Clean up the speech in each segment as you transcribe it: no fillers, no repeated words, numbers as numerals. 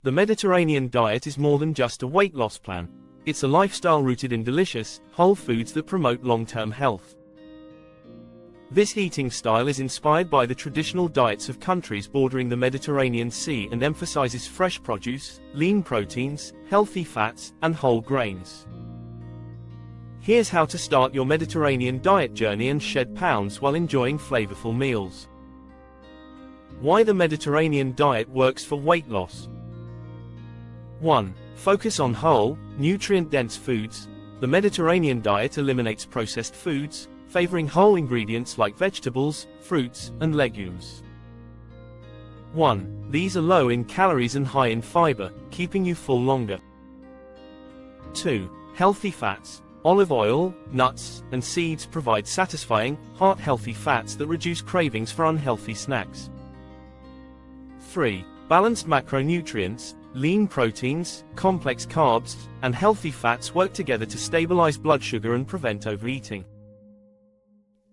The Mediterranean diet is more than just a weight loss plan. It's a lifestyle rooted in delicious, whole foods that promote long-term health. This eating style is inspired by the traditional diets of countries bordering the Mediterranean Sea and emphasizes fresh produce, lean proteins, healthy fats, and whole grains. Here's how to start your Mediterranean diet journey and shed pounds while enjoying flavorful meals. Why the Mediterranean diet works for weight loss. 1. Focus on whole, nutrient-dense foods. The Mediterranean diet eliminates processed foods, favoring whole ingredients like vegetables, fruits, and legumes. 1. These are low in calories and high in fiber, keeping you full longer. 2. Healthy fats. Olive oil, nuts, and seeds provide satisfying, heart-healthy fats that reduce cravings for unhealthy snacks. 3. Balanced macronutrients. Lean proteins, complex carbs, and healthy fats work together to stabilize blood sugar and prevent overeating.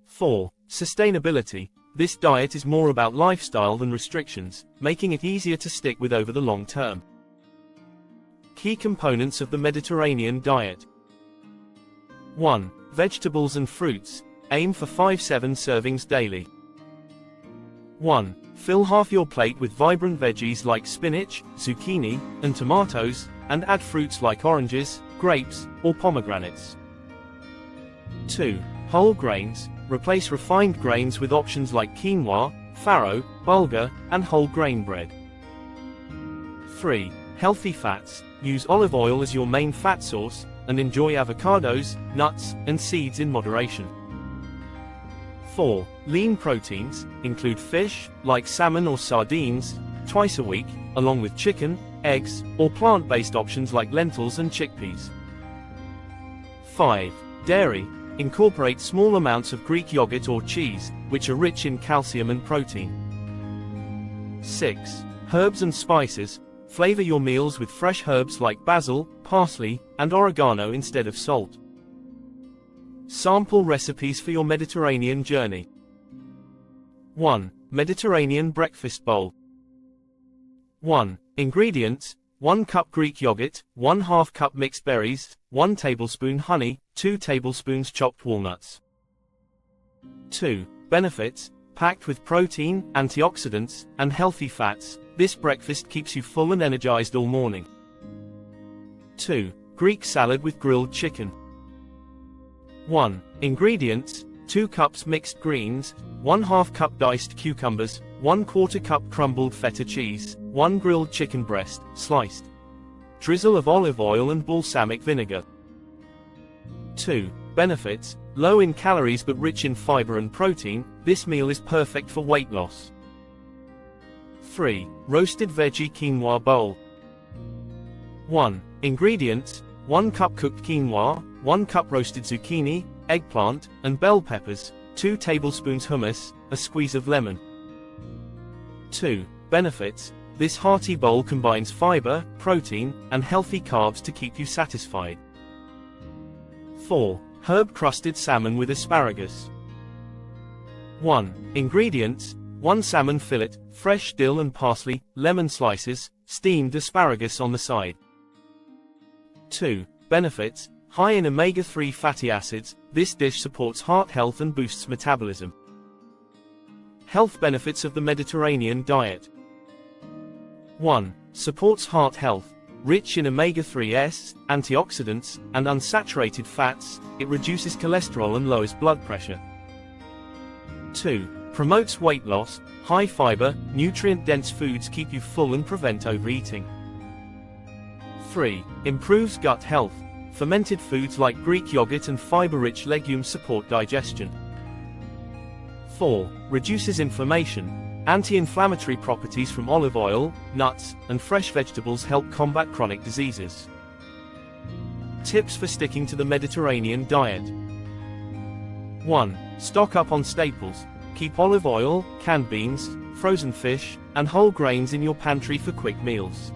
4. Sustainability. This diet is more about lifestyle than restrictions, making it easier to stick with over the long term. Key components of the Mediterranean diet. 1. Vegetables and fruits. Aim for 5-7 servings daily. 1. Fill half your plate with vibrant veggies like spinach, zucchini, and tomatoes, and add fruits like oranges, grapes, or pomegranates. 2. Whole grains. Replace refined grains with options like quinoa, farro, bulgur, and whole grain bread. 3. Healthy fats. Use olive oil as your main fat source, and enjoy avocados, nuts, and seeds in moderation. 4. Lean proteins. Include fish, like salmon or sardines, twice a week, along with chicken, eggs, or plant-based options like lentils and chickpeas. 5. Dairy. Incorporate small amounts of Greek yogurt or cheese, which are rich in calcium and protein. 6. Herbs and spices. Flavor your meals with fresh herbs like basil, parsley, and oregano instead of salt. Sample recipes for your Mediterranean journey. 1. Mediterranean breakfast bowl. 1. Ingredients: 1 cup Greek yogurt, 1/2 cup mixed berries, 1 tablespoon honey, 2 tablespoons chopped walnuts. 2. Benefits: packed with protein, antioxidants, and healthy fats, this breakfast keeps you full and energized all morning. 2. Greek salad with grilled chicken. 1. Ingredients: 2 cups mixed greens, 1/2 cup diced cucumbers, 1/4 cup crumbled feta cheese, 1 grilled chicken breast, sliced. Drizzle of olive oil and balsamic vinegar. 2. Benefits: low in calories but rich in fiber and protein, this meal is perfect for weight loss. 3. Roasted veggie quinoa bowl. 1. Ingredients: 1 cup cooked quinoa, 1 cup roasted zucchini, eggplant, and bell peppers, 2 tablespoons hummus, a squeeze of lemon. 2. Benefits: this hearty bowl combines fiber, protein, and healthy carbs to keep you satisfied. 4. Herb-crusted salmon with asparagus. 1. Ingredients: 1 salmon fillet, fresh dill and parsley, lemon slices, steamed asparagus on the side. 2. Benefits: high in omega-3 fatty acids, this dish supports heart health and boosts metabolism. Health benefits of the Mediterranean diet. 1. Supports heart health. Rich in omega-3s, antioxidants, and unsaturated fats, it reduces cholesterol and lowers blood pressure. 2. Promotes weight loss. High fiber, nutrient-dense foods keep you full and prevent overeating. 3. Improves gut health. Fermented foods like Greek yogurt and fiber-rich legumes support digestion. 4. Reduces inflammation. Anti-inflammatory properties from olive oil, nuts, and fresh vegetables help combat chronic diseases. Tips for sticking to the Mediterranean diet. 1. Stock up on staples. Keep olive oil, canned beans, frozen fish, and whole grains in your pantry for quick meals.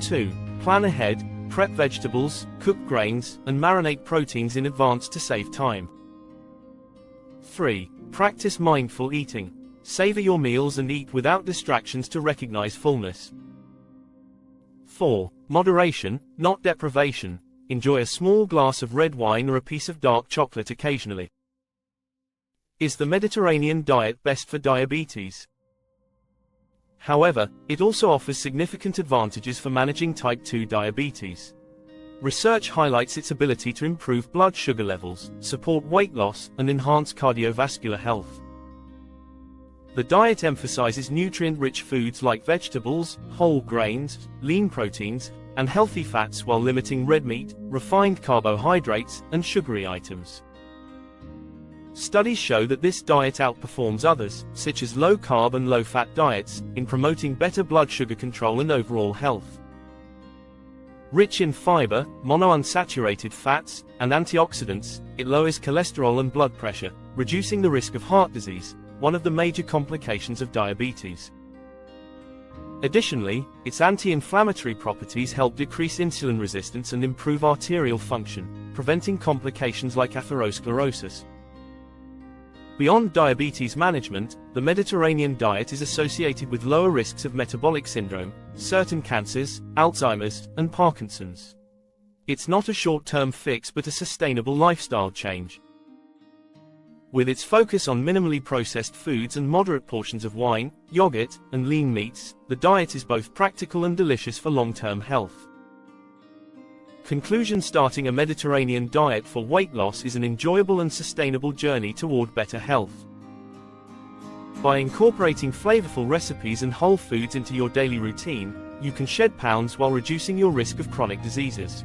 2. Plan ahead. Prep vegetables, cook grains, and marinate proteins in advance to save time. 3. Practice mindful eating. Savor your meals and eat without distractions to recognize fullness. 4. Moderation, not deprivation. Enjoy a small glass of red wine or a piece of dark chocolate occasionally. Is the Mediterranean diet best for diabetes? However, it also offers significant advantages for managing type 2 diabetes. Research highlights its ability to improve blood sugar levels, support weight loss, and enhance cardiovascular health. The diet emphasizes nutrient-rich foods like vegetables, whole grains, lean proteins, and healthy fats while limiting red meat, refined carbohydrates, and sugary items. Studies show that this diet outperforms others, such as low-carb and low-fat diets, in promoting better blood sugar control and overall health. Rich in fiber, monounsaturated fats, and antioxidants, it lowers cholesterol and blood pressure, reducing the risk of heart disease, one of the major complications of diabetes. Additionally, its anti-inflammatory properties help decrease insulin resistance and improve arterial function, preventing complications like atherosclerosis. Beyond diabetes management, the Mediterranean diet is associated with lower risks of metabolic syndrome, certain cancers, Alzheimer's, and Parkinson's. It's not a short-term fix but a sustainable lifestyle change. With its focus on minimally processed foods and moderate portions of wine, yogurt, and lean meats, the diet is both practical and delicious for long-term health. Conclusion: starting a Mediterranean diet for weight loss is an enjoyable and sustainable journey toward better health. By incorporating flavorful recipes and whole foods into your daily routine, you can shed pounds while reducing your risk of chronic diseases.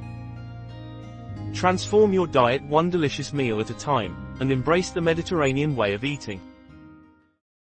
Transform your diet one delicious meal at a time, and embrace the Mediterranean way of eating.